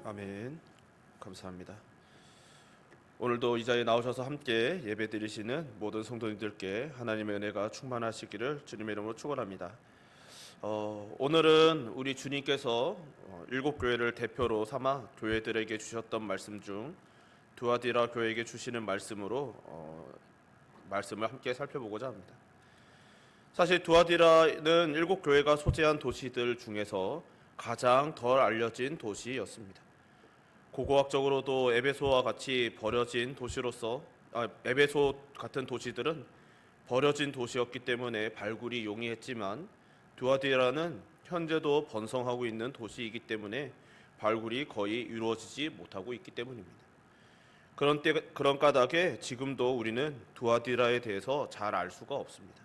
아멘. 감사합니다. 오늘도 이 자리에 나오셔서 함께 예배드리시는 모든 성도님들께 하나님의 은혜가 충만하시기를 주님의 이름으로 축원합니다. 오늘은 우리 주님께서 일곱 교회를 대표로 삼아 교회들에게 주셨던 말씀 중 두아디라 교회에게 주시는 말씀으로 말씀을 함께 살펴보고자 합니다. 사실 두아디라는 일곱 교회가 소재한 도시들 중에서 가장 덜 알려진 도시였습니다. 고고학적으로도 에베소와 같이 버려진 도시로서 에베소 같은 도시들은 버려진 도시였기 때문에 발굴이 용이했지만 두아디라는 현재도 번성하고 있는 도시이기 때문에 발굴이 거의 이루어지지 못하고 있기 때문입니다. 그런 까닭에 지금도 우리는 두아디라에 대해서 잘 알 수가 없습니다.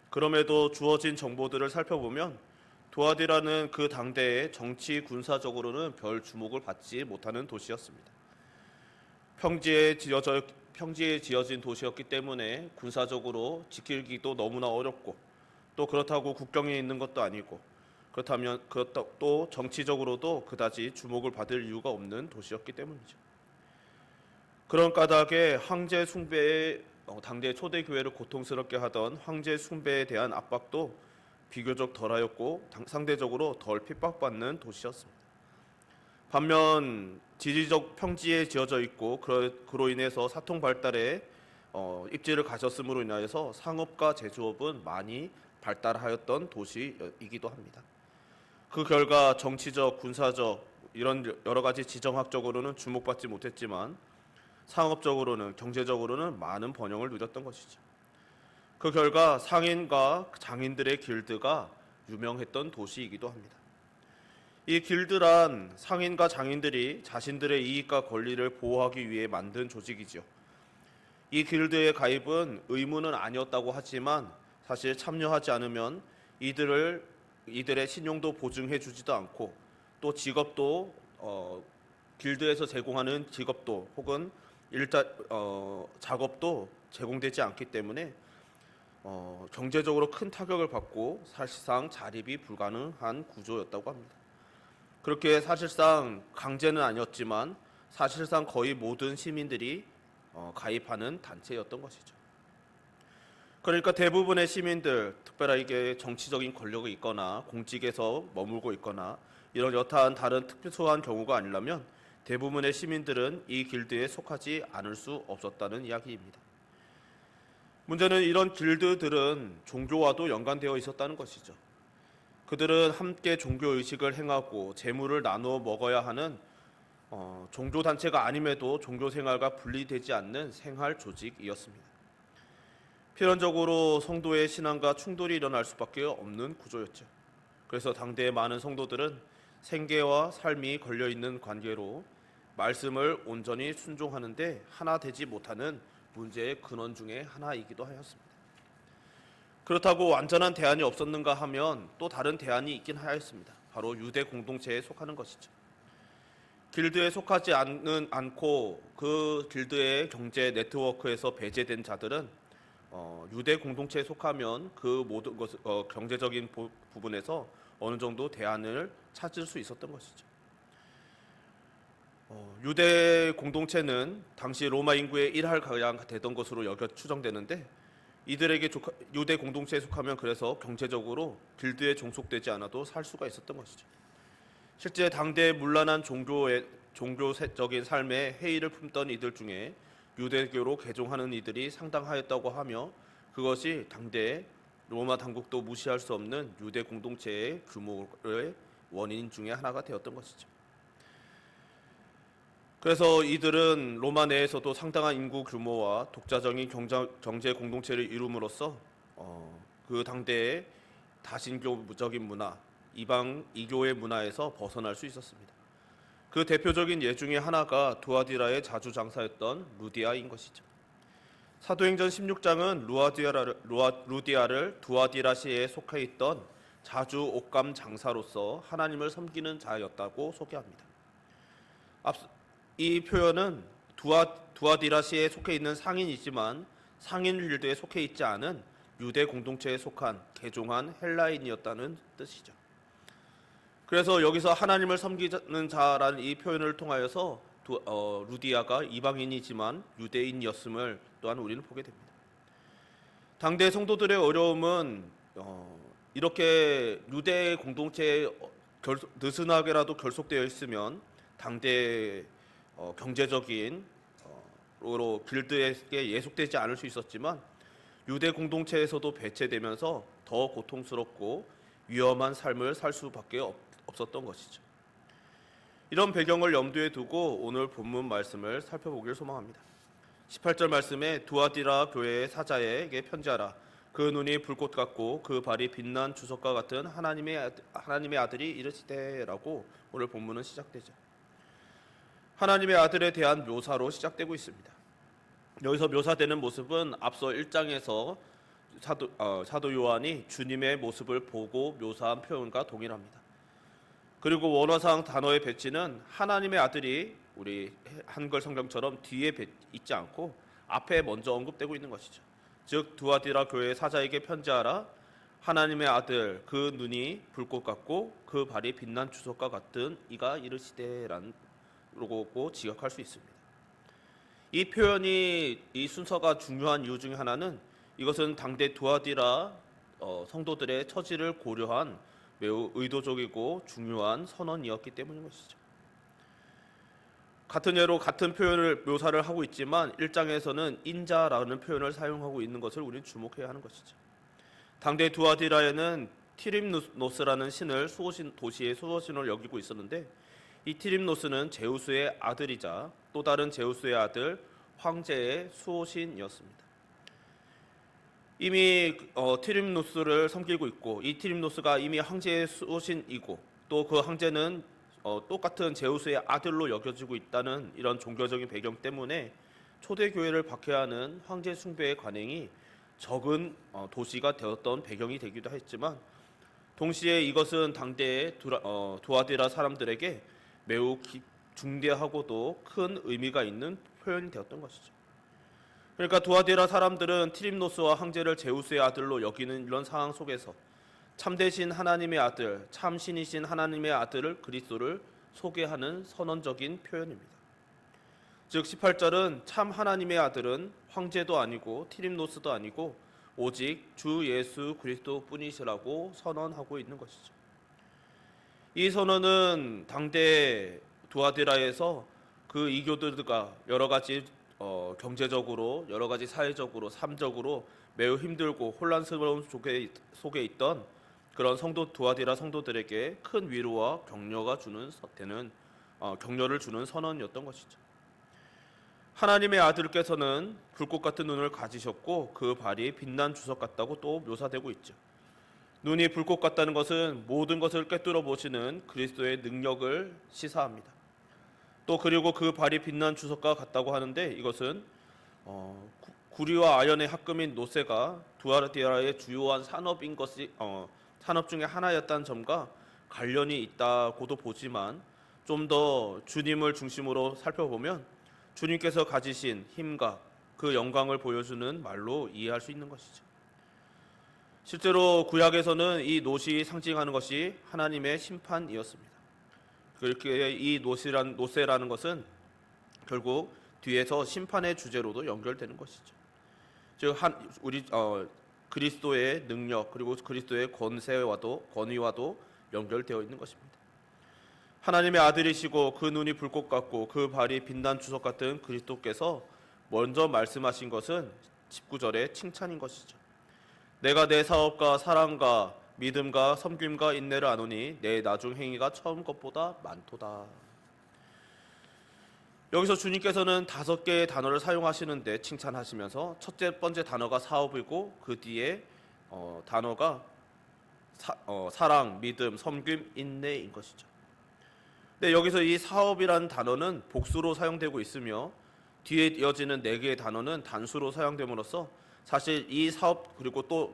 그럼에도 주어진 정보들을 살펴보면 두아디라는 그 당대에 정치 군사적으로는 별 주목을 받지 못하는 도시였습니다. 평지에 지어진 도시였기 때문에 군사적으로 지키기도 너무나 어렵고 또 그렇다고 국경에 있는 것도 아니고 그렇다면 또 정치적으로도 그다지 주목을 받을 이유가 없는 도시였기 때문이죠. 그런 까닭에 황제 숭배에 당대 초대 교회를 고통스럽게 하던 황제 숭배에 대한 압박도 비교적 덜하였고 상대적으로 덜 핍박받는 도시였습니다. 반면 지리적 평지에 지어져 있고 그로 인해서 사통 발달에 입지를 가졌음으로 인하여서 상업과 제조업은 많이 발달하였던 도시이기도 합니다. 그 결과 정치적, 군사적 이런 여러 가지 지정학적으로는 주목받지 못했지만 상업적으로는 경제적으로는 많은 번영을 누렸던 것이죠. 그 결과 상인과 장인들의 길드가 유명했던 도시이기도 합니다. 이 길드란 상인과 장인들이 자신들의 이익과 권리를 보호하기 위해 만든 조직이죠. 이 길드의 가입은 의무는 아니었다고 하지만 사실 참여하지 않으면 이들의 신용도 보증해 주지도 않고 또 직업도 길드에서 제공하는 직업도 혹은 작업도 제공되지 않기 때문에 경제적으로 큰 타격을 받고 사실상 자립이 불가능한 구조였다고 합니다. 그렇게 사실상 강제는 아니었지만 사실상 거의 모든 시민들이 가입하는 단체였던 것이죠. 그러니까 대부분의 시민들, 특별하게 정치적인 권력이 있거나 공직에서 머물고 있거나 이런 여타한 다른 특수한 경우가 아니라면 대부분의 시민들은 이 길드에 속하지 않을 수 없었다는 이야기입니다. 문제는 이런 길드들은 종교와도 연관되어 있었다는 것이죠. 그들은 함께 종교의식을 행하고 재물을 나누어 먹어야 하는 종교단체가 아님에도 종교생활과 분리되지 않는 생활 조직이었습니다. 필연적으로 성도의 신앙과 충돌이 일어날 수밖에 없는 구조였죠. 그래서 당대의 많은 성도들은 생계와 삶이 걸려있는 관계로 말씀을 온전히 순종하는데 하나 되지 못하는 문제의 근원 중에 하나이기도 하였습니다. 그렇다고 완전한 대안이 없었는가 하면 또 다른 대안이 있긴 하였습니다. 바로 유대 공동체에 속하는 것이죠. 길드에 속하지 않고 그 길드의 경제 네트워크에서 배제된 자들은 유대 공동체에 속하면 그 모든 경제적인 부분에서 어느 정도 대안을 찾을 수 있었던 것이죠. 유대 공동체는 당시 로마 인구의 1할가량 되던 것으로 추정되는데 이들에게 유대 공동체에 속하면 그래서 경제적으로 길드에 종속되지 않아도 살 수가 있었던 것이죠. 실제 당대의 문란한 종교적인 삶에 회의를 품던 이들 중에 유대교로 개종하는 이들이 상당하였다고 하며 그것이 당대의 로마 당국도 무시할 수 없는 유대 공동체의 규모의 원인 중에 하나가 되었던 것이죠. 그래서 이들은 로마 내에서도 상당한 인구 규모와 독자적인 경제 공동체를 이룸으로써 그 당대의 다신교적인 문화, 이교의 문화에서 벗어날 수 있었습니다. 그 대표적인 예 중에 하나가 두아디라의 자주 장사였던 루디아인 것이죠. 사도행전 16장은 루디아를 두아디라시에 속해 있던 자주 옷감 장사로서 하나님을 섬기는 자였다고 소개합니다. 이 표현은 두아디라시에 속해 있는 상인이지만 상인 길드에 속해 있지 않은 유대 공동체에 속한 개종한 헬라인이었다는 뜻이죠. 그래서 여기서 하나님을 섬기는 자라는 이 표현을 통하여서 루디아가 이방인이지만 유대인이었음을 또한 우리는 보게 됩니다. 당대 성도들의 어려움은 이렇게 유대 공동체에 느슨하게라도 결속되어 있으면 당대 경제적인 로 길드에게 예속되지 않을 수 있었지만 유대 공동체에서도 배제되면서 더 고통스럽고 위험한 삶을 살 수밖에 없었던 것이죠. 이런 배경을 염두에 두고 오늘 본문 말씀을 살펴보길 소망합니다. 18절 말씀에 두아디라 교회의 사자에게 편지하라. 그 눈이 불꽃 같고 그 발이 빛난 주석과 같은 하나님의 아들이 이르시되라고 오늘 본문은 시작되죠. 하나님의 아들에 대한 묘사로 시작되고 있습니다. 여기서 묘사되는 모습은 앞서 1장에서 사도 요한이 주님의 모습을 보고 묘사한 표현과 동일합니다. 그리고 원어상 단어의 배치는 하나님의 아들이 우리 한글 성경처럼 뒤에 있지 않고 앞에 먼저 언급되고 있는 것이죠. 즉 두아디라 교회의 사자에게 편지하라. 하나님의 아들 그 눈이 불꽃 같고 그 발이 빛난 주석과 같은 이가 이르시되라는 로고 지역할 수 있습니다. 이 표현이 이 순서가 중요한 이유 중에 하나는 이것은 당대 두아디라 성도들의 처지를 고려한 매우 의도적이고 중요한 선언이었기 때문인 것이죠. 같은 예로 같은 표현을 묘사를 하고 있지만 1장에서는 인자라는 표현을 사용하고 있는 것을 우리는 주목해야 하는 것이죠. 당대 두아디라에는 티림노스라는 신을 도시의 수호신으로 여기고 있었는데 이 티림노스는 제우스의 아들이자 또 다른 제우스의 아들 황제의 수호신이었습니다. 이미 티림노스를 섬기고 있고 이 티림노스가 이미 황제의 수호신이고 또 그 황제는 똑같은 제우스의 아들로 여겨지고 있다는 이런 종교적인 배경 때문에 초대교회를 박해하는 황제 숭배의 관행이 적은 도시가 되었던 배경이 되기도 했지만 동시에 이것은 당대의 두아디라 사람들에게 매우 중대하고도 큰 의미가 있는 표현이 되었던 것이죠. 그러니까 두아디라 사람들은 티림노스와 황제를 제우스의 아들로 여기는 이런 상황 속에서 참되신 하나님의 아들, 참 신이신 하나님의 아들을 그리스도를 소개하는 선언적인 표현입니다. 즉 18절은 참 하나님의 아들은 황제도 아니고 티림노스도 아니고 오직 주 예수 그리스도뿐이시라고 선언하고 있는 것이죠. 이 선언은 당대 두아디라에서 그 이교도들과 여러 가지 경제적으로 여러 가지 사회적으로 삶적으로 매우 힘들고 혼란스러운 속에 있던 그런 두아디라 성도들에게 큰 위로와 격려를 주는 선언이었던 것이죠. 하나님의 아들께서는 불꽃 같은 눈을 가지셨고 그 발이 빛난 주석 같다고 또 묘사되고 있죠. 눈이 불꽃 같다는 것은 모든 것을 꿰뚫어 보시는 그리스도의 능력을 시사합니다. 또 그리고 그 발이 빛난 주석과 같다고 하는데 이것은 구리와 아연의 합금인 노세가 두아디라의 주요한 산업 중에 하나였다는 점과 관련이 있다고도 보지만 좀 더 주님을 중심으로 살펴보면 주님께서 가지신 힘과 그 영광을 보여주는 말로 이해할 수 있는 것이죠. 실제로 구약에서는 이 놋이 상징하는 것이 하나님의 심판이었습니다. 그렇게 이 노세라는 것은 결국 뒤에서 심판의 주제로도 연결되는 것이죠. 즉 그리스도의 능력 그리고 그리스도의 권위와도 연결되어 있는 것입니다. 하나님의 아들이시고 그 눈이 불꽃 같고 그 발이 빛난 주석 같은 그리스도께서 먼저 말씀하신 것은 19절의 칭찬인 것이죠. 내가 내 사업과 사랑과 믿음과 섬김과 인내를 아노니 내 나중 행위가 처음 것보다 많도다. 여기서 주님께서는 5개의 단어를 사용하시는데 칭찬하시면서 첫째 번째 단어가 사업이고 그 뒤에 단어가 사랑, 믿음, 섬김, 인내인 것이죠. 근데 여기서 이 사업이라는 단어는 복수로 사용되고 있으며 뒤에 이어지는 4개의 단어는 단수로 사용됨으로써 사실 이 사업 그리고 또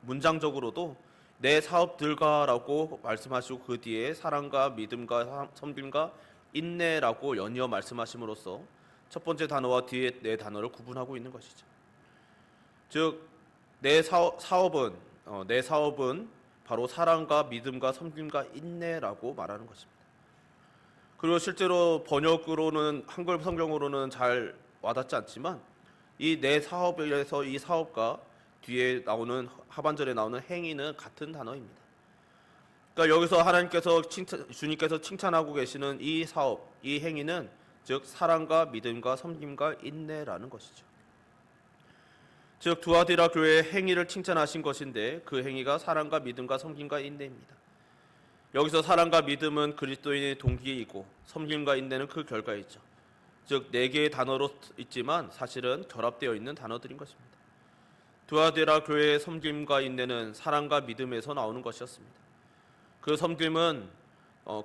문장적으로도 내 사업들과라고 말씀하시고 그 뒤에 사랑과 믿음과 섬김과 인내라고 연이어 말씀하심으로써 첫 번째 단어와 뒤에 4단어를 구분하고 있는 것이죠. 즉 내 사업은 바로 사랑과 믿음과 섬김과 인내라고 말하는 것입니다. 그리고 실제로 번역으로는 한글 성경으로는 잘 와닿지 않지만 이 내 사업에서 이 사업과 뒤에 나오는 하반절에 나오는 행위는 같은 단어입니다. 그러니까 여기서 하나님께서 주님께서 칭찬하고 계시는 이 사업, 이 행위는 즉 사랑과 믿음과 섬김과 인내라는 것이죠. 즉 두아디라 교회의 행위를 칭찬하신 것인데 그 행위가 사랑과 믿음과 섬김과 인내입니다. 여기서 사랑과 믿음은 그리스도인의 동기이고 섬김과 인내는 그 결과이죠. 즉 네 개의 단어로 있지만 사실은 결합되어 있는 단어들인 것입니다. 두아디라 교회의 섬김과 인내는 사랑과 믿음에서 나오는 것이었습니다. 그 섬김은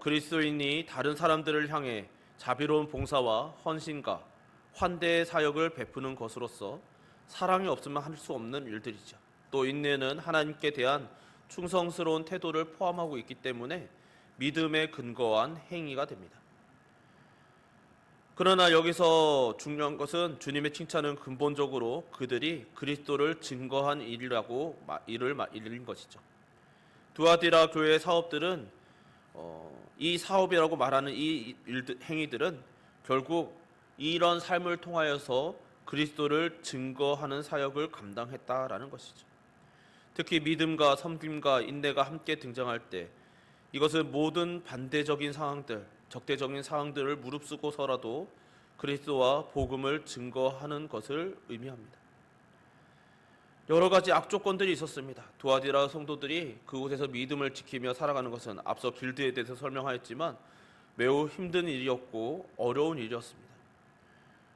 그리스도인이 다른 사람들을 향해 자비로운 봉사와 헌신과 환대의 사역을 베푸는 것으로서 사랑이 없으면 할 수 없는 일들이죠. 또 인내는 하나님께 대한 충성스러운 태도를 포함하고 있기 때문에 믿음에 근거한 행위가 됩니다. 그러나 여기서 중요한 것은 주님의 칭찬은 근본적으로 그들이 그리스도를 증거한 일인 것이죠. 두아디라 교회의 사업들은 이 사업이라고 말하는 이 행위들은 결국 이런 삶을 통하여서 그리스도를 증거하는 사역을 감당했다라는 것이죠. 특히 믿음과 섬김과 인내가 함께 등장할 때 이것은 모든 반대적인 상황들, 적대적인 상황들을 무릅쓰고서라도 그리스도와 복음을 증거하는 것을 의미합니다. 여러 가지 악조건들이 있었습니다. 두아디라 성도들이 그곳에서 믿음을 지키며 살아가는 것은 앞서 길드에 대해서 설명하였지만 매우 힘든 일이었고 어려운 일이었습니다.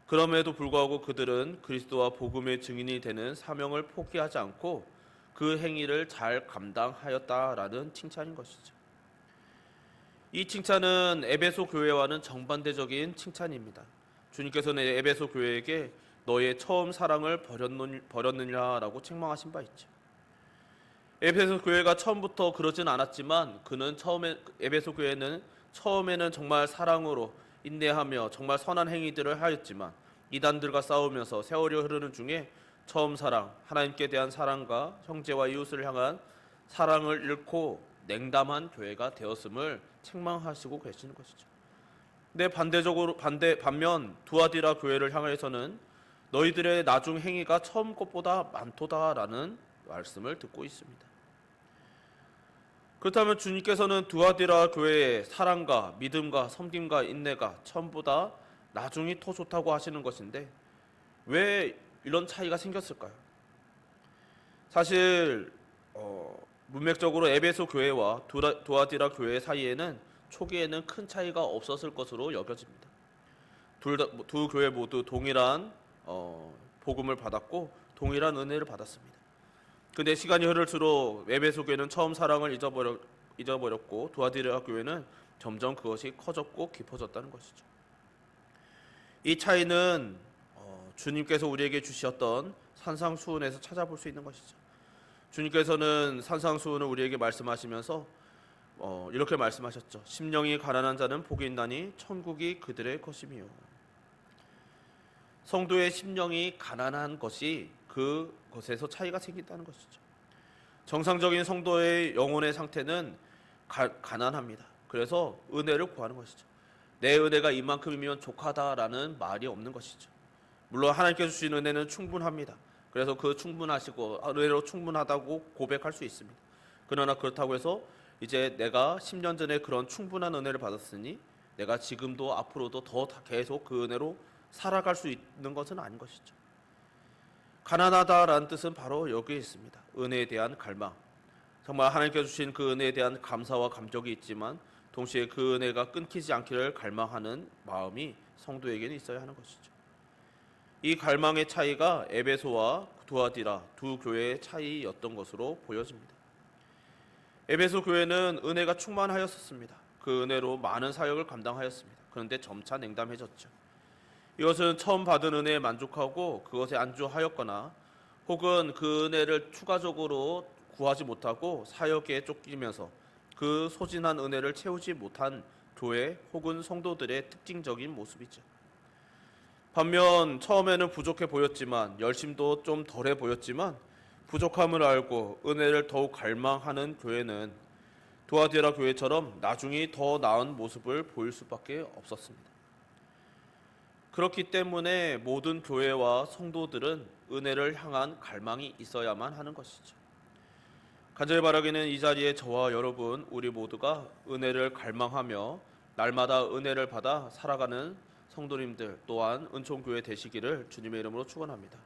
그럼에도 불구하고 그들은 그리스도와 복음의 증인이 되는 사명을 포기하지 않고 그 행위를 잘 감당하였다라는 칭찬인 것이죠. 이 칭찬은 에베소 교회와는 정반대적인 칭찬입니다. 주님께서는 에베소 교회에게 너의 처음 사랑을 버렸느냐라고 책망하신 바 있죠. 에베소 교회가 처음부터 그러진 않았지만 에베소 교회는 처음에는 정말 사랑으로 인내하며 정말 선한 행위들을 하였지만 이단들과 싸우면서 세월이 흐르는 중에 처음 사랑, 하나님께 대한 사랑과 형제와 이웃을 향한 사랑을 잃고 냉담한 교회가 되었음을 책망하시고 계시는 것이죠. 근데 반면 두아디라 교회를 향해서는 너희들의 나중 행위가 처음 것보다 많도다라는 말씀을 듣고 있습니다. 그렇다면 주님께서는 두아디라 교회의 사랑과 믿음과 섬김과 인내가 처음보다 나중이 더 좋다고 하시는 것인데 왜 이런 차이가 생겼을까요? 사실 문맥적으로 에베소 교회와 두아디라 교회 사이에는 초기에는 큰 차이가 없었을 것으로 여겨집니다. 두 교회 모두 동일한 복음을 받았고 동일한 은혜를 받았습니다. 근데 시간이 흐를수록 에베소 교회는 처음 사랑을 잊어버렸고 두아디라 교회는 점점 그것이 커졌고 깊어졌다는 것이죠. 이 차이는 주님께서 우리에게 주셨던 산상수훈에서 찾아볼 수 있는 것이죠. 주님께서는 산상수훈을 우리에게 말씀하시면서 이렇게 말씀하셨죠. 심령이 가난한 자는 복이 있나니 천국이 그들의 것이며. 성도의 심령이 가난한 것이 그것에서 차이가 생긴다는 것이죠. 정상적인 성도의 영혼의 상태는 가난합니다. 그래서 은혜를 구하는 것이죠. 내 은혜가 이만큼이면 족하다라는 말이 없는 것이죠. 물론 하나님께서 주신 은혜는 충분합니다. 그래서 그 충분하시고 은혜로 충분하다고 고백할 수 있습니다. 그러나 그렇다고 해서 이제 내가 10년 전에 그런 충분한 은혜를 받았으니 내가 지금도 앞으로도 더 계속 그 은혜로 살아갈 수 있는 것은 아닌 것이죠. 가난하다라는 뜻은 바로 여기에 있습니다. 은혜에 대한 갈망. 정말 하나님께서 주신 그 은혜에 대한 감사와 감격이 있지만 동시에 그 은혜가 끊기지 않기를 갈망하는 마음이 성도에게는 있어야 하는 것이죠. 이 갈망의 차이가 에베소와 두아디라 두 교회의 차이였던 것으로 보여집니다. 에베소 교회는 은혜가 충만하였습니다. 그 은혜로 많은 사역을 감당하였습니다. 그런데 점차 냉담해졌죠. 이것은 처음 받은 은혜에 만족하고 그것에 안주하였거나 혹은 그 은혜를 추가적으로 구하지 못하고 사역에 쫓기면서 그 소진한 은혜를 채우지 못한 교회 혹은 성도들의 특징적인 모습이죠. 반면 처음에는 부족해 보였지만 열심도 좀 덜해 보였지만 부족함을 알고 은혜를 더욱 갈망하는 교회는 두아디라 교회처럼 나중에 더 나은 모습을 보일 수밖에 없었습니다. 그렇기 때문에 모든 교회와 성도들은 은혜를 향한 갈망이 있어야만 하는 것이죠. 간절히 바라기는 이 자리에 저와 여러분 우리 모두가 은혜를 갈망하며 날마다 은혜를 받아 살아가는 성도님들 또한 은총교회 되시기를 주님의 이름으로 축원합니다.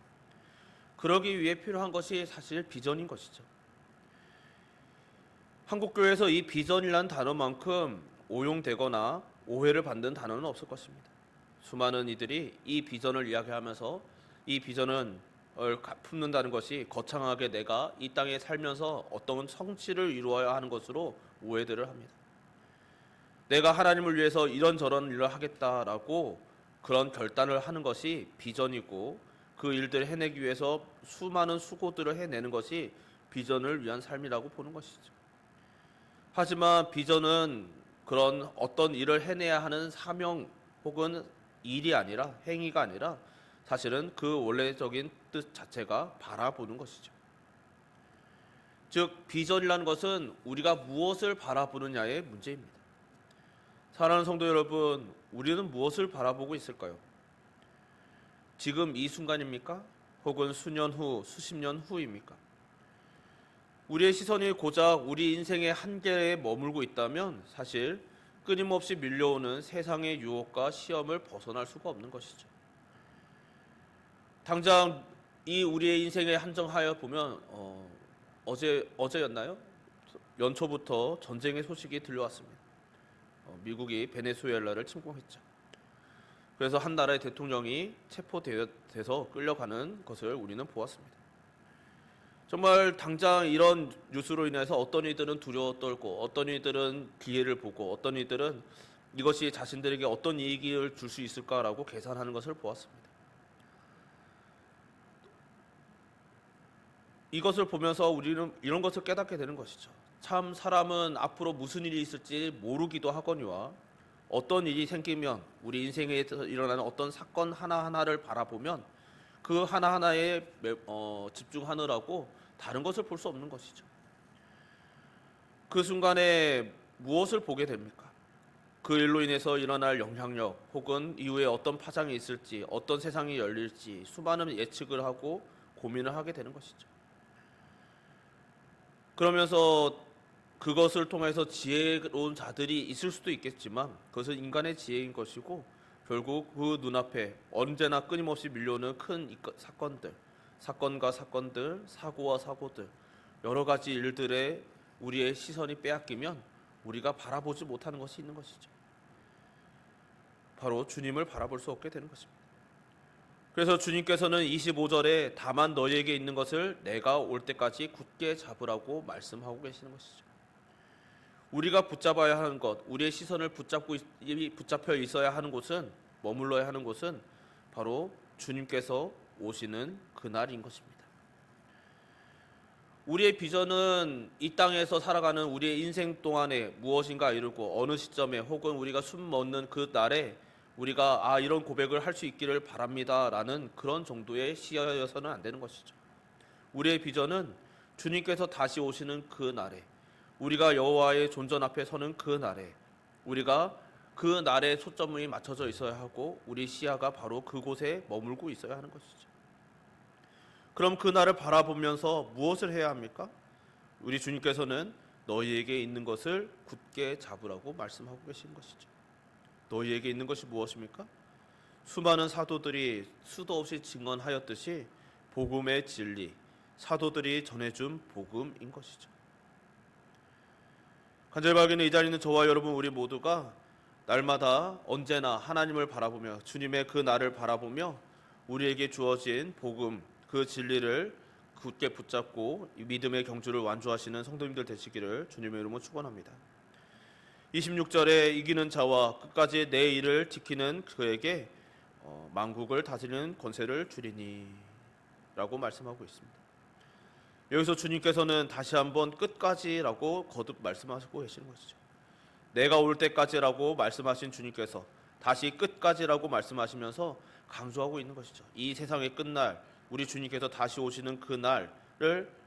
그러기 위해 필요한 것이 사실 비전인 것이죠. 한국교회에서 이 비전이란 단어만큼 오용되거나 오해를 받는 단어는 없을 것입니다. 수많은 이들이 이 비전을 이야기하면서 이 비전은 품는다는 것이 거창하게 내가 이 땅에 살면서 어떤 성취를 이루어야 하는 것으로 오해들을 합니다. 내가 하나님을 위해서 이런저런 일을 하겠다라고 그런 결단을 하는 것이 비전이고 그 일들을 해내기 위해서 수많은 수고들을 해내는 것이 비전을 위한 삶이라고 보는 것이죠. 하지만 비전은 그런 어떤 일을 해내야 하는 사명 혹은 일이 아니라 행위가 아니라 사실은 그 원래적인 뜻 자체가 바라보는 것이죠. 즉 비전이라는 것은 우리가 무엇을 바라보느냐의 문제입니다. 사랑하는 성도 여러분, 우리는 무엇을 바라보고 있을까요? 지금 이 순간입니까? 혹은 수년 후, 수십 년 후입니까? 우리의 시선이 고작 우리 인생의 한계에 머물고 있다면 사실 끊임없이 밀려오는 세상의 유혹과 시험을 벗어날 수가 없는 것이죠. 당장 이 우리의 인생에 한정하여 보면 어제였나요? 연초부터 전쟁의 소식이 들려왔습니다. 미국이 베네수엘라를 침공했죠. 그래서 한 나라의 대통령이 체포돼서 끌려가는 것을 우리는 보았습니다. 정말 당장 이런 뉴스로 인해서 어떤 이들은 두려워 떨고 어떤 이들은 기회를 보고 어떤 이들은 이것이 자신들에게 어떤 이익을 줄 수 있을까라고 계산하는 것을 보았습니다. 이것을 보면서 우리는 이런 것을 깨닫게 되는 것이죠. 참 사람은 앞으로 무슨 일이 있을지 모르기도 하거니와 어떤 일이 생기면 우리 인생에 일어나는 어떤 사건 하나하나를 바라보면 그 하나하나에 집중하느라고 다른 것을 볼 수 없는 것이죠. 그 순간에 무엇을 보게 됩니까? 그 일로 인해서 일어날 영향력 혹은 이후에 어떤 파장이 있을지 어떤 세상이 열릴지 수많은 예측을 하고 고민을 하게 되는 것이죠. 그러면서 그것을 통해서 지혜로운 자들이 있을 수도 있겠지만 그것은 인간의 지혜인 것이고 결국 그 눈앞에 언제나 끊임없이 밀려오는 큰 사건과 사건들, 사고와 사고들, 여러 가지 일들에 우리의 시선이 빼앗기면 우리가 바라보지 못하는 것이 있는 것이죠. 바로 주님을 바라볼 수 없게 되는 것입니다. 그래서 주님께서는 25절에 다만 너희에게 있는 것을 내가 올 때까지 굳게 잡으라고 말씀하고 계시는 것이죠. 우리가 붙잡아야 하는 것, 우리의 시선을 붙잡혀 있어야 하는 곳은 머물러야 하는 곳은 바로 주님께서 오시는 그날인 것입니다. 우리의 비전은 이 땅에서 살아가는 우리의 인생 동안에 무엇인가 이루고 어느 시점에 혹은 우리가 숨 멎는 그 날에 우리가 이런 고백을 할 수 있기를 바랍니다라는 그런 정도의 시야여서는 안 되는 것이죠. 우리의 비전은 주님께서 다시 오시는 그 날에 우리가 여호와의 존전 앞에 서는 그 날에 우리가 그 날에 초점이 맞춰져 있어야 하고 우리 시야가 바로 그곳에 머물고 있어야 하는 것이죠. 그럼 그 날을 바라보면서 무엇을 해야 합니까? 우리 주님께서는 너희에게 있는 것을 굳게 잡으라고 말씀하고 계시는 것이죠. 너희에게 있는 것이 무엇입니까? 수많은 사도들이 수도 없이 증언하였듯이 복음의 진리, 사도들이 전해준 복음인 것이죠. 간절히 바라기는 이 자리에 있는 저와 여러분 우리 모두가 날마다 언제나 하나님을 바라보며 주님의 그 날을 바라보며 우리에게 주어진 복음, 그 진리를 굳게 붙잡고 믿음의 경주를 완주하시는 성도님들 되시기를 주님의 이름으로 축원합니다. 26절에 이기는 자와 끝까지 내 일을 지키는 그에게 만국을 다스리는 권세를 주리니 라고 말씀하고 있습니다. 여기서 주님께서는 다시 한번 끝까지라고 거듭 말씀하시고 계시는 것이죠. 내가 올 때까지라고 말씀하신 주님께서 다시 끝까지라고 말씀하시면서 강조하고 있는 것이죠. 이 세상의 끝날, 우리 주님께서 다시 오시는 그 날을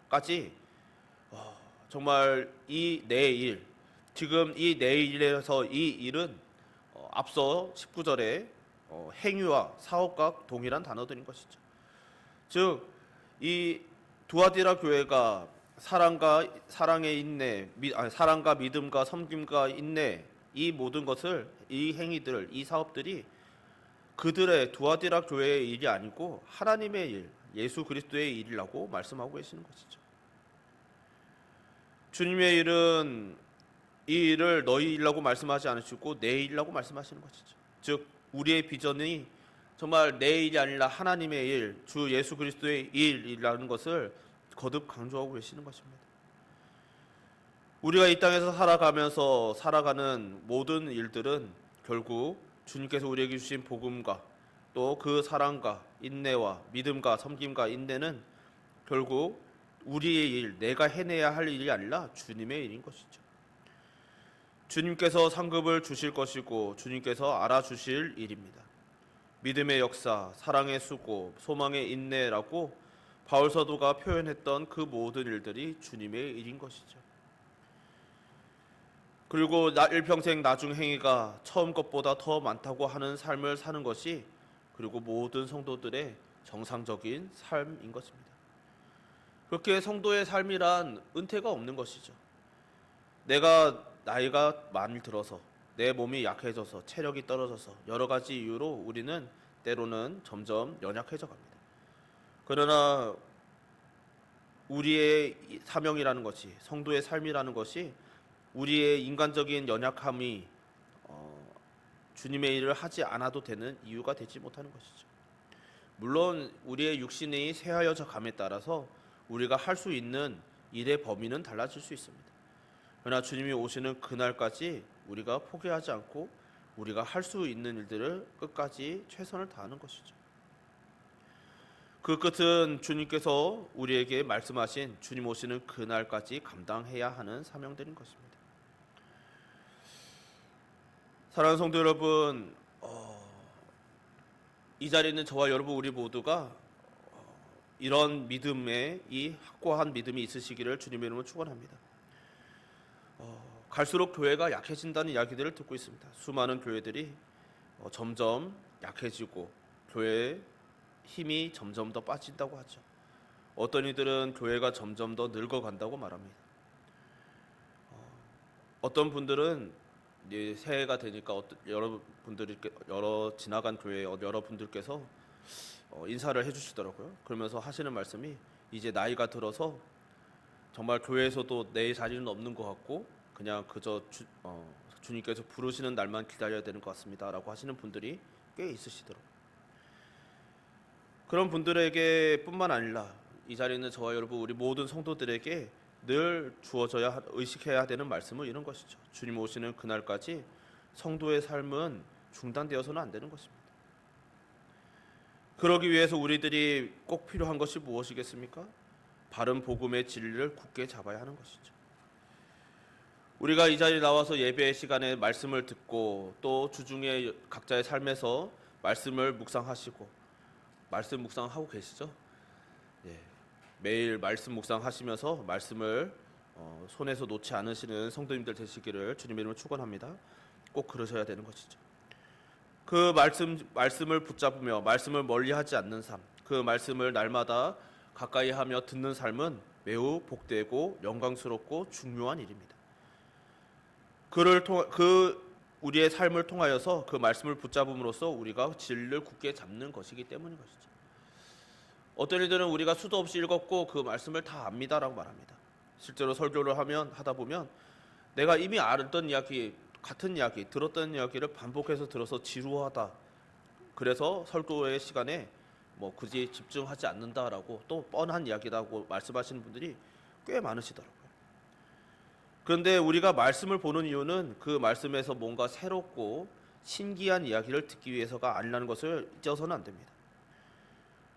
까지 정말 이 내일, 지금 이 내일에서 이 일은 앞서 19절에 행위와 사업과 동일한 단어들인 것이죠. 즉, 이 두아디라 교회가 사랑의 인내, 사랑과 믿음과 섬김과 인내, 이 모든 것을, 이 행위들, 이 사업들이 그들의 두아디라 교회의 일이 아니고 하나님의 일, 예수 그리스도의 일이라고 말씀하고 계시는 것이죠. 주님의 일은 이 일을 너희 일이라고 말씀하지 않으시고 내 일이라고 말씀하시는 것이죠. 즉, 우리의 비전이 정말 내 일이 아니라 하나님의 일, 주 예수 그리스도의 일이라는 것을 거듭 강조하고 계시는 것입니다. 우리가 이 땅에서 살아가면서 살아가는 모든 일들은 결국 주님께서 우리에게 주신 복음과 또 그 사랑과 인내와 믿음과 섬김과 인내는 결국 우리의 일, 내가 해내야 할 일이 아니라 주님의 일인 것이죠. 주님께서 상급을 주실 것이고 주님께서 알아주실 일입니다. 믿음의 역사, 사랑의 수고, 소망의 인내라고 바울 사도가 표현했던 그 모든 일들이 주님의 일인 것이죠. 그리고 일평생 나중 행위가 처음 것보다 더 많다고 하는 삶을 사는 것이 그리고 모든 성도들의 정상적인 삶인 것입니다. 그렇게 성도의 삶이란 은퇴가 없는 것이죠. 내가 나이가 많이 들어서 내 몸이 약해져서 체력이 떨어져서 여러 가지 이유로 우리는 때로는 점점 연약해져 갑니다. 그러나 우리의 사명이라는 것이, 성도의 삶이라는 것이 우리의 인간적인 연약함이 주님의 일을 하지 않아도 되는 이유가 되지 못하는 것이죠. 물론 우리의 육신이 쇠하여져 감에 따라서 우리가 할 수 있는 일의 범위는 달라질 수 있습니다. 그러나 주님이 오시는 그날까지 우리가 포기하지 않고 우리가 할 수 있는 일들을 끝까지 최선을 다하는 것이죠. 그 끝은 주님께서 우리에게 말씀하신 주님 오시는 그날까지 감당해야 하는 사명들인 것입니다. 사랑하는 성도 여러분, 이 자리에 있는 저와 여러분 우리 모두가 이런 믿음에, 이 확고한 믿음이 있으시기를 주님의 이름으로 축원합니다. 갈수록 교회가 약해진다는 이야기들을 듣고 있습니다. 수많은 교회들이 점점 약해지고 교회의 힘이 점점 더 빠진다고 하죠. 어떤 이들은 교회가 점점 더 늙어간다고 말합니다. 어떤 분들은 이제 새해가 되니까 여러 지나간 교회 여러분들께서 인사를 해주시더라고요. 그러면서 하시는 말씀이 이제 나이가 들어서 정말 교회에서도 내 자리는 없는 것 같고 그냥 그저 주님께서 부르시는 날만 기다려야 되는 것 같습니다라고 하시는 분들이 꽤 있으시더라고요. 그런 분들에게 뿐만 아니라 이 자리에 있는 저와 여러분 우리 모든 성도들에게 늘 주어져야 의식해야 되는 말씀은 이런 것이죠. 주님 오시는 그날까지 성도의 삶은 중단되어서는 안 되는 것입니다. 그러기 위해서 우리들이 꼭 필요한 것이 무엇이겠습니까? 바른 복음의 진리를 굳게 잡아야 하는 것이죠. 우리가 이 자리에 나와서 예배 시간에 말씀을 듣고 또 주중에 각자의 삶에서 말씀을 묵상하시고 말씀 묵상하고 계시죠? 예. 매일 말씀 묵상하시면서 말씀을 손에서 놓지 않으시는 성도님들 되시기를 주님의 이름으로 축원합니다. 꼭 그러셔야 되는 것이죠. 그 말씀을 붙잡으며 말씀을 멀리하지 않는 삶, 그 말씀을 날마다 가까이 하며 듣는 삶은 매우 복되고 영광스럽고 중요한 일입니다. 우리의 삶을 통하여서 그 말씀을 붙잡음으로써 우리가 진리를 굳게 잡는 것이기 때문인 것이죠. 어떤 이들은 우리가 수도 없이 읽었고 그 말씀을 다 압니다라고 말합니다. 실제로 설교를 하다 보면 내가 이미 알던 이야기, 같은 이야기, 들었던 이야기를 반복해서 들어서 지루하다. 그래서 설교의 시간에 굳이 집중하지 않는다라고 또 뻔한 이야기라고 말씀하시는 분들이 꽤 많으시더라고요. 그런데 우리가 말씀을 보는 이유는 그 말씀에서 뭔가 새롭고 신기한 이야기를 듣기 위해서가 아니라는 것을 잊어서는 안 됩니다.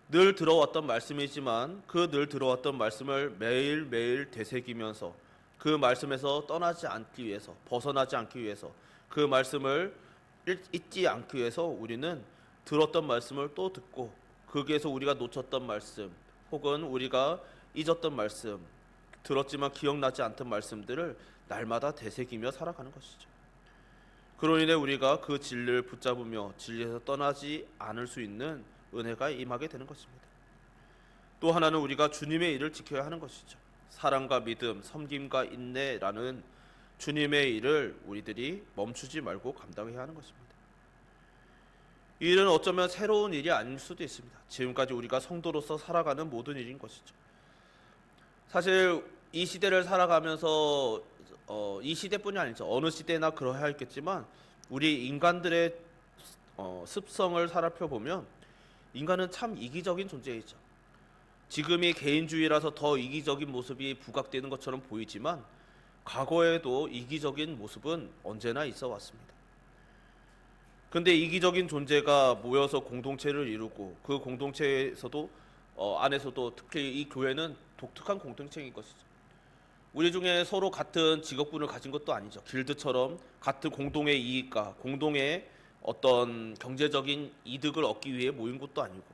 늘 들어왔던 말씀이지만 그 늘 들어왔던 말씀을 매일매일 되새기면서 그 말씀에서 떠나지 않기 위해서, 벗어나지 않기 위해서, 그 말씀을 잊지 않기 위해서 우리는 들었던 말씀을 또 듣고 거기에서 우리가 놓쳤던 말씀 혹은 우리가 잊었던 말씀, 들었지만 기억나지 않던 말씀들을 날마다 되새기며 살아가는 것이죠. 그로 인해 우리가 그 진리를 붙잡으며 진리에서 떠나지 않을 수 있는 은혜가 임하게 되는 것입니다. 또 하나는 우리가 주님의 일을 지켜야 하는 것이죠. 사랑과 믿음, 섬김과 인내라는 주님의 일을 우리들이 멈추지 말고 감당해야 하는 것입니다. 이 일은 어쩌면 새로운 일이 아닐 수도 있습니다. 지금까지 우리가 성도로서 살아가는 모든 일인 것이죠. 사실 이 시대를 살아가면서 이 시대뿐이 아니죠. 어느 시대나 그러해야 했겠지만 우리 인간들의 습성을 살펴보면 인간은 참 이기적인 존재이죠. 지금이 개인주의라서 더 이기적인 모습이 부각되는 것처럼 보이지만 과거에도 이기적인 모습은 언제나 있어 왔습니다. 근데 이기적인 존재가 모여서 공동체를 이루고 그 공동체에서도 안에서도 특히 이 교회는 독특한 공동체인 것이죠. 우리 중에 서로 같은 직업군을 가진 것도 아니죠. 길드처럼 같은 공동의 이익과 공동의 어떤 경제적인 이득을 얻기 위해 모인 것도 아니고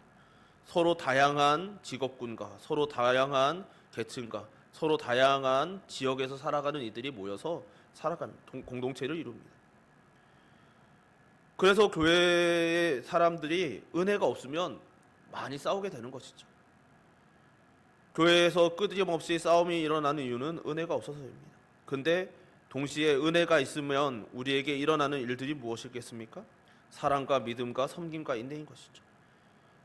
서로 다양한 직업군과 서로 다양한 계층과 서로 다양한 지역에서 살아가는 이들이 모여서 살아가는 공동체를 이룹니다. 그래서 교회의 사람들이 은혜가 없으면 많이 싸우게 되는 것이죠. 교회에서 끊임없이 싸움이 일어나는 이유는 은혜가 없어서입니다. 근데 동시에 은혜가 있으면 우리에게 일어나는 일들이 무엇이겠습니까? 사랑과 믿음과 섬김과 인내인 것이죠.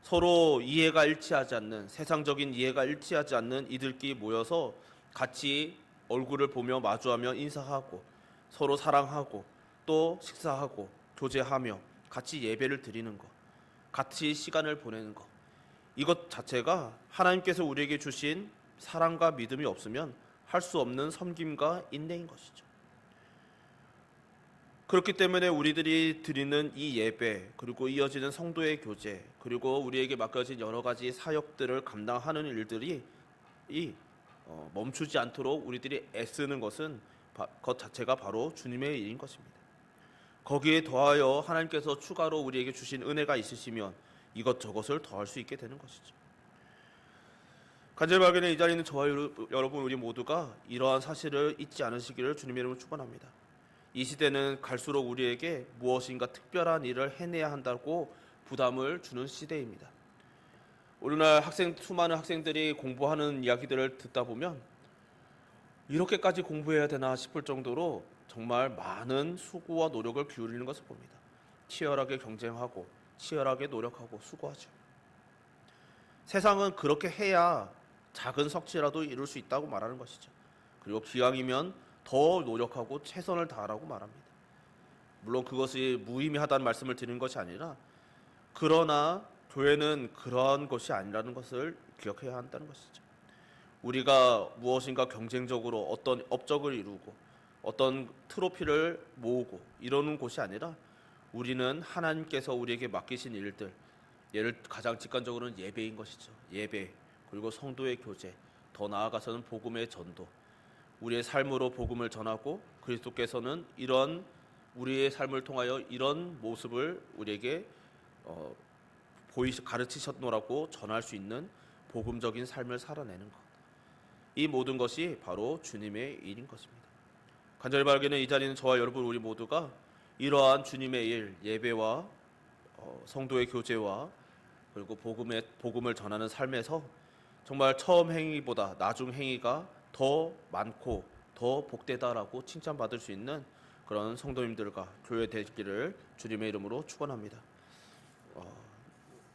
서로 이해가 일치하지 않는, 세상적인 이해가 일치하지 않는 이들끼리 모여서 같이 얼굴을 보며 마주하며 인사하고 서로 사랑하고 또 식사하고 교제하며 같이 예배를 드리는 것, 같이 시간을 보내는 것, 이것 자체가 하나님께서 우리에게 주신 사랑과 믿음이 없으면 할 수 없는 섬김과 인내인 것이죠. 그렇기 때문에 우리들이 드리는 이 예배, 그리고 이어지는 성도의 교제, 그리고 우리에게 맡겨진 여러 가지 사역들을 감당하는 일들이 멈추지 않도록 우리들이 애쓰는 것은 것 자체가 바로 주님의 일인 것입니다. 거기에 더하여 하나님께서 추가로 우리에게 주신 은혜가 있으시면 이것저것을 더할 수 있게 되는 것이죠. 간절하게는 이 자리에 있는 저와 여러분 우리 모두가 이러한 사실을 잊지 않으시기를 주님의 이름으로 축원합니다. 이 시대는 갈수록 우리에게 무엇인가 특별한 일을 해내야 한다고 부담을 주는 시대입니다. 오늘날 수많은 학생들이 공부하는 이야기들을 듣다 보면 이렇게까지 공부해야 되나 싶을 정도로 정말 많은 수고와 노력을 기울이는 것을 봅니다. 치열하게 경쟁하고 치열하게 노력하고 수고하죠. 세상은 그렇게 해야 작은 성취라도 이룰 수 있다고 말하는 것이죠. 그리고 기왕이면 더 노력하고 최선을 다하라고 말합니다. 물론 그것이 무의미하다는 말씀을 드리는 것이 아니라 그러나 교회는 그러한 것이 아니라는 것을 기억해야 한다는 것이죠. 우리가 무엇인가 경쟁적으로 어떤 업적을 이루고 어떤 트로피를 모으고 이러는 곳이 아니라 우리는 하나님께서 우리에게 맡기신 일들, 가장 직관적으로는 예배인 것이죠. 예배, 그리고 성도의 교제, 더 나아가서는 복음의 전도, 우리의 삶으로 복음을 전하고 그리스도께서는 이런 우리의 삶을 통하여 이런 모습을 우리에게 가르치셨노라고 전할 수 있는 복음적인 삶을 살아내는 것, 이 모든 것이 바로 주님의 일인 것입니다. 간절히 바라기는 이 자리는 저와 여러분 우리 모두가 이러한 주님의 일, 예배와 성도의 교제와 그리고 복음을 전하는 삶에서 정말 처음 행위보다 나중 행위가 더 많고 더 복되다라고 칭찬받을 수 있는 그런 성도님들과 교회 되기를 주님의 이름으로 축원합니다.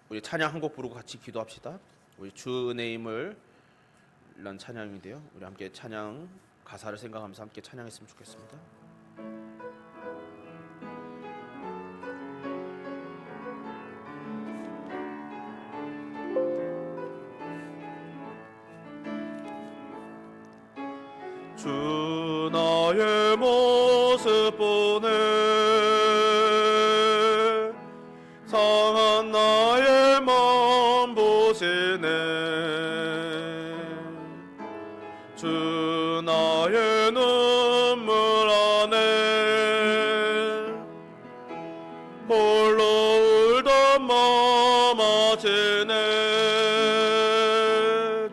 우리 찬양 한 곡 부르고 같이 기도합시다. 우리 주 은혜임을 이란 찬양인데요. 우리 함께 찬양 가사를 생각하면서 함께 찬양했으면 좋겠습니다. 주 나의 모습 보네 상한 나의 마음 보시네 주 나의 눈물 안에 홀로 울던 마음 아시네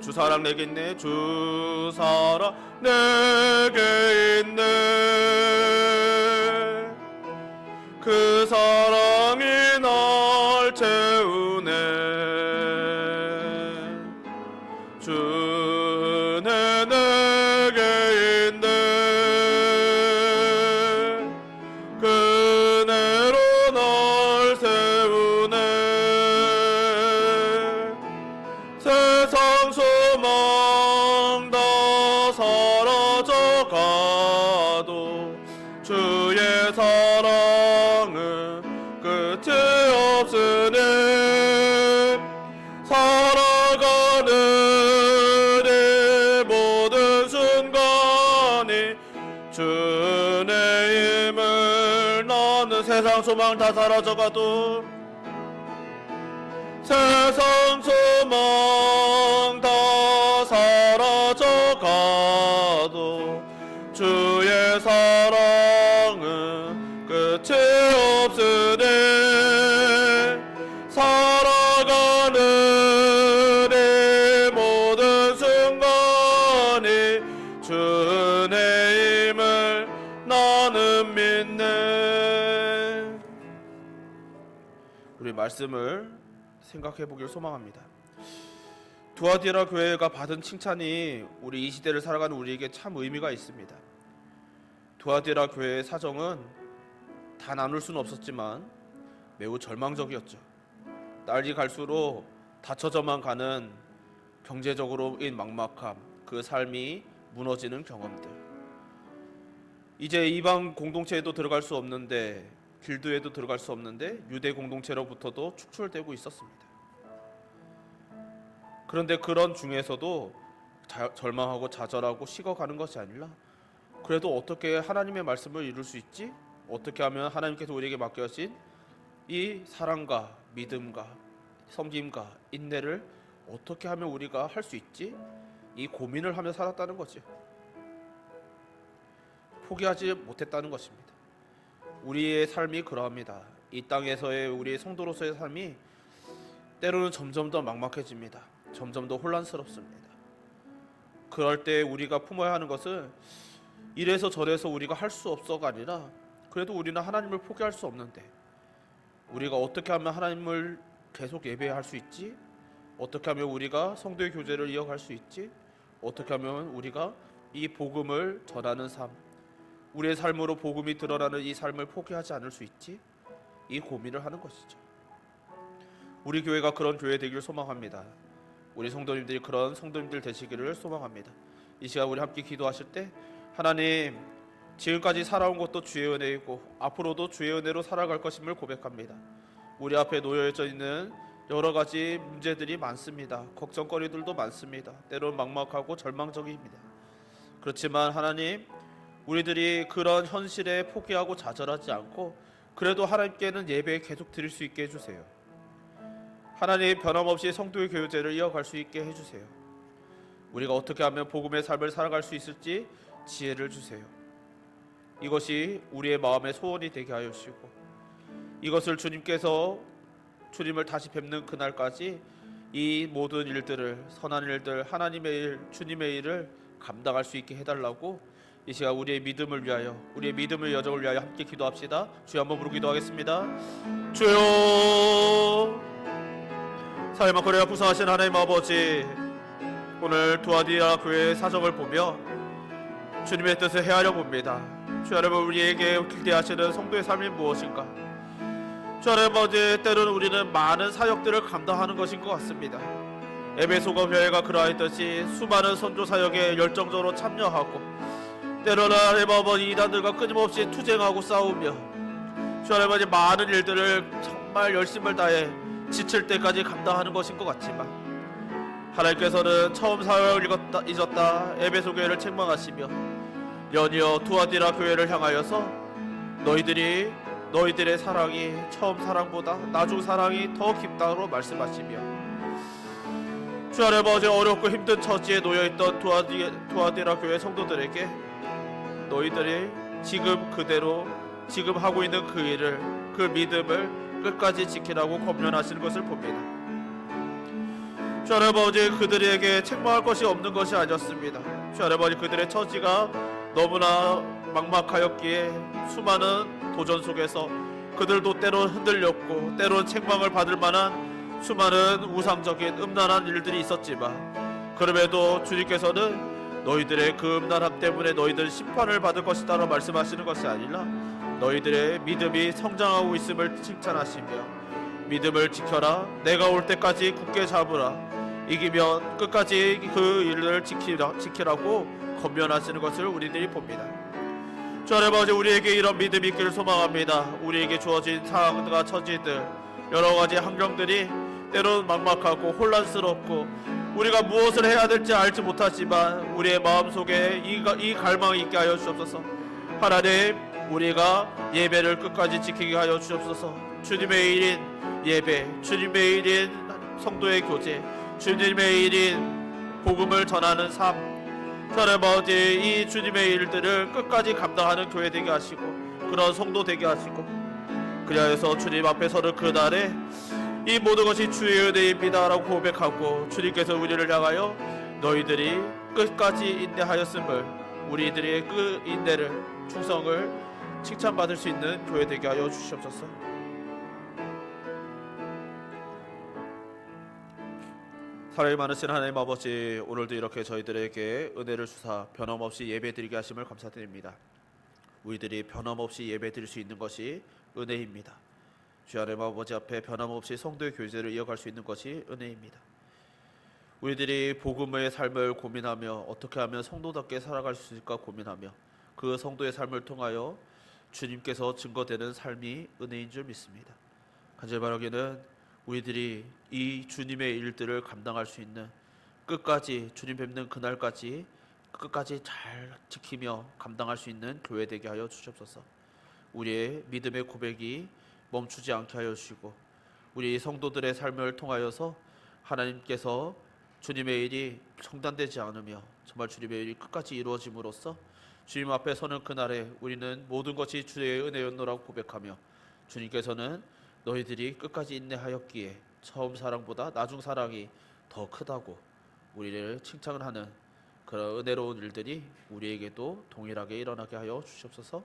주 사랑 내게 있네. 주 사랑 내게 있네. 그 사랑이 날 채우네. 주는 내게 있네. 그네로 날 세우네. 세상 소망 다 사라져 가도 주의 사랑은 끝이 없으니 살아가는 이 모든 순간이 주의 힘을 나는 세상 소망 다 사라져가도 세상 소망 다 사라져가도 주의 사랑은 끝이 없으니 살아가는 이 모든 순간이 주의 힘을 나는 믿네. 우리 말씀을 생각해 보길 소망합니다. 두아디라 교회가 받은 칭찬이 우리 이 시대를 살아가는 우리에게 참 의미가 있습니다. 두아디라 교회의 사정은 다 나눌 수는 없었지만 매우 절망적이었죠. 날이 갈수록 닫혀져만 가는 경제적으로인 막막함, 그 삶이 무너지는 경험들. 이제 이방 공동체에도 들어갈 수 없는데, 길드에도 들어갈 수 없는데 유대 공동체로부터도 축출되고 있었습니다. 그런데 그런 중에서도 절망하고 좌절하고 식어가는 것이 아니라 그래도 어떻게 하나님의 말씀을 이룰 수 있지? 어떻게 하면 하나님께서 우리에게 맡겨진 이 사랑과 믿음과 섬김과 인내를 어떻게 하면 우리가 할 수 있지? 이 고민을 하며 살았다는 거죠. 포기하지 못했다는 것입니다. 우리의 삶이 그러합니다. 이 땅에서의 우리의 성도로서의 삶이 때로는 점점 더 막막해집니다. 점점 더 혼란스럽습니다. 그럴 때 우리가 품어야 하는 것은 이래서 저래서 우리가 할 수 없어가 아니라 그래도 우리는 하나님을 포기할 수 없는데 우리가 어떻게 하면 하나님을 계속 예배할 수 있지? 어떻게 하면 우리가 성도의 교제를 이어갈 수 있지? 어떻게 하면 우리가 이 복음을 전하는 삶, 우리의 삶으로 복음이 드러나는 이 삶을 포기하지 않을 수 있지? 이 고민을 하는 것이죠. 우리 교회가 그런 교회 되기를 소망합니다. 우리 성도님들이 그런 성도님들 되시기를 소망합니다. 이 시간 우리 함께 기도하실 때 하나님, 지금까지 살아온 것도 주의 은혜이고 앞으로도 주의 은혜로 살아갈 것임을 고백합니다. 우리 앞에 놓여져 있는 여러 가지 문제들이 많습니다. 걱정거리들도 많습니다. 때로는 막막하고 절망적입니다. 그렇지만 하나님, 우리들이 그런 현실에 포기하고 좌절하지 않고 그래도 하나님께는 예배 계속 드릴 수 있게 해주세요. 하나님, 변함없이 성도의 교제를 이어갈 수 있게 해주세요. 우리가 어떻게 하면 복음의 삶을 살아갈 수 있을지 지혜를 주세요. 이것이 우리의 마음의 소원이 되게 하여 주시고 이것을 주님께서 주님을 다시 뵙는 그날까지 이 모든 일들을, 선한 일들, 하나님의 일, 주님의 일을 감당할 수 있게 해달라고 이 시간 우리의 믿음을 위하여, 우리의 믿음의 여정을 위하여 함께 기도합시다. 주여 한번 부르고 기도하겠습니다. 주여, 살마 코리아 부상하신 하나님 아버지, 오늘 두아디라 교회의 사정을 보며 주님의 뜻을 헤아려 봅니다. 주 여러분, 우리에게 기대하시는 성도의 삶이 무엇인가? 주 여러분, 때로는 우리는 많은 사역들을 감당하는 것인 것 같습니다. 에베소서 교회가 그러하였듯이 수많은 선교 사역에 열정적으로 참여하고 때로는 하나님 이단들과 끊임없이 투쟁하고 싸우며 주 여러분, 많은 일들을 정말 열심을 다해 지칠 때까지 감당하는 것인 것 같지만 하나님께서는 처음 사역을 잊었다 에베소 교회를 책망하시며 연이어 두아디라 교회를 향하여서 너희들의 사랑이 처음 사랑보다 나중 사랑이 더 깊다고 말씀하시며 주 여러분, 어렵고 힘든 처지에 놓여있던 두아디라 교회 성도들에게 너희들이 지금 그대로 지금 하고 있는 그 일을, 그 믿음을 끝까지 지키라고 권면하시는 것을 봅니다. 주 아버지, 그들에게 책망할 것이 없는 것이 아니었습니다. 주 아버지, 그들의 처지가 너무나 막막하였기에 수많은 도전 속에서 그들도 때론 흔들렸고 때론 책망을 받을 만한 수많은 우상적인 음란한 일들이 있었지만, 그럼에도 주님께서는 너희들의 그 음란함 때문에 너희들 심판을 받을 것이다 라고 말씀하시는 것이 아니라 너희들의 믿음이 성장하고 있음을 칭찬하시며, 믿음을 지켜라, 내가 올 때까지 굳게 잡으라, 이기면 끝까지 그 일을 지키라고 권면하시는 것을 우리들이 봅니다. 주 아버지, 우리에게 이런 믿음이 있기를 소망합니다. 우리에게 주어진 상황과 처지들, 여러가지 환경들이 때론 막막하고 혼란스럽고 우리가 무엇을 해야 될지 알지 못하지만 우리의 마음속에 이 갈망이 있게 하여 주옵소서. 하나님, 우리가 예배를 끝까지 지키게 하여 주옵소서. 주님의 일인 예배, 주님의 일인 성도의 교제, 주님의 일인 복음을 전하는 삶, 아버지, 이 주님의 일들을 끝까지 감당하는 교회 되게 하시고 그런 성도 되게 하시고, 그리하여서 주님 앞에 서는 그날에 이 모든 것이 주의 은혜입니다 라고 고백하고, 주님께서 우리를 향하여 너희들이 끝까지 인내하였음을, 우리들의 그 인내를, 충성을 칭찬받을 수 있는 교회 되게 하여 주시옵소서. 사랑이 많으신 하나님 아버지, 오늘도 이렇게 저희들에게 은혜를 주사 변함없이 예배드리게 하심을 감사드립니다. 우리들이 변함없이 예배드릴 수 있는 것이 은혜입니다. 주 하나님 아버지 앞에 변함없이 성도의 교제를 이어갈 수 있는 것이 은혜입니다. 우리들이 복음의 삶을 고민하며 어떻게 하면 성도답게 살아갈 수 있을까 고민하며 그 성도의 삶을 통하여 주님께서 증거되는 삶이 은혜인 줄 믿습니다. 간절히 바라기는 우리들이 이 주님의 일들을 감당할 수 있는, 끝까지 주님 뵙는 그날까지 끝까지 잘 지키며 감당할 수 있는 교회 되게 하여 주시옵소서. 우리의 믿음의 고백이 멈추지 않게 하여 주시고, 우리 성도들의 삶을 통하여서 하나님께서 주님의 일이 중단되지 않으며 정말 주님의 일이 끝까지 이루어짐으로써 주님 앞에 서는 그날에 우리는 모든 것이 주의 은혜였노라고 고백하며, 주님께서는 너희들이 끝까지 인내하였기에 처음 사랑보다 나중 사랑이 더 크다고 우리를 칭찬을 하는 그런 은혜로운 일들이 우리에게도 동일하게 일어나게 하여 주시옵소서.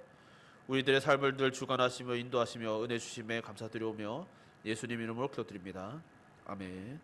우리들의 삶을 늘 주관하시며 인도하시며 은혜 주심에 감사드리오며 예수님 이름으로 기도드립니다. 아멘.